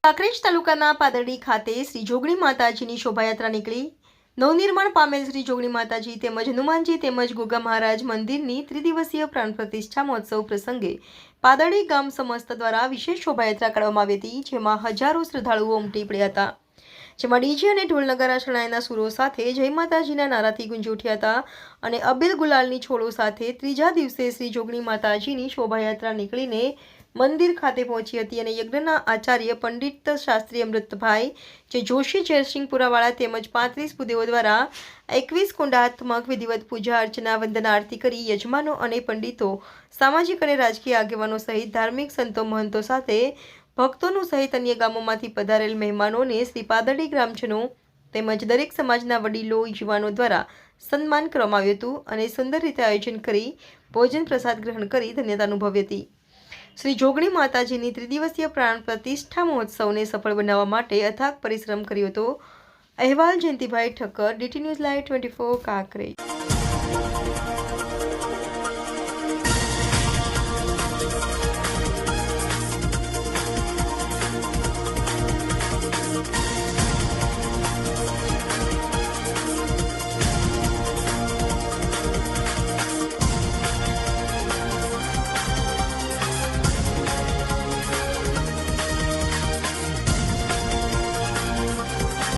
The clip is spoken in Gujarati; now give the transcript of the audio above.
કાંકરેજ તાલુકાના પાદરડી ખાતે શ્રી જોગણી માતાજીની શોભાયાત્રા નીકળી। નવનિર્માણ પામેલ શ્રી જોગણી માતાજી તેમજ હનુમાનજી તેમજ ગોગા મહારાજ મંદિરની ત્રિદિવસીય પ્રાણ પ્રતિષ્ઠા મહોત્સવ પ્રસંગે પાદરડી ગામ સમસ્ત દ્વારા વિશેષ શોભાયાત્રા કાઢવામાં આવી હતી, જેમાં હજારો શ્રદ્ધાળુઓ ઉમટી પડ્યા હતા, જેમાં ડીજે અને ઢોલ નગારા શરણાઈના સુરો સાથે જય માતાજીના નારાથી ગુંજી ઉઠ્યા હતા અને અબીલ ગુલાલની છોડો સાથે ત્રીજા દિવસે શ્રી જોગણી માતાજીની શોભાયાત્રા નીકળીને મંદિર ખાતે પહોંચી હતી અને યજ્ઞના આચાર્ય પંડિત શાસ્ત્રી અમૃતભાઈ જે જોશી જયસિંહપુરાવાળા તેમજ 35 ભૂદેવો દ્વારા 21 કુંડાત્મક વિધિવત પૂજા અર્ચના વંદના આરતી કરી યજમાનો અને પંડિતો સામાજિક અને રાજકીય આગેવાનો સહિત ધાર્મિક સંતો મહંતો સાથે ભક્તોનું સહિત અન્ય ગામોમાંથી પધારેલ મહેમાનોને શ્રી પાદરડી ગ્રામજનો તેમજ દરેક સમાજના વડીલો યુવાનો દ્વારા સન્માન કરવામાં આવ્યું હતું અને સુંદર રીતે આયોજન કરી ભોજન પ્રસાદ ગ્રહણ કરી ધન્યતા અનુભવી હતી। શ્રી જોગણી માતાજીની ત્રિદિવસીય પ્રાણ પ્રતિષ્ઠા મહોત્સવને સફળ બનાવવા માટે અથાગ પરિશ્રમ કર્યો હતો। અહેવાલ Jayantibhai Thakkar, DT news live 24 Kankrej.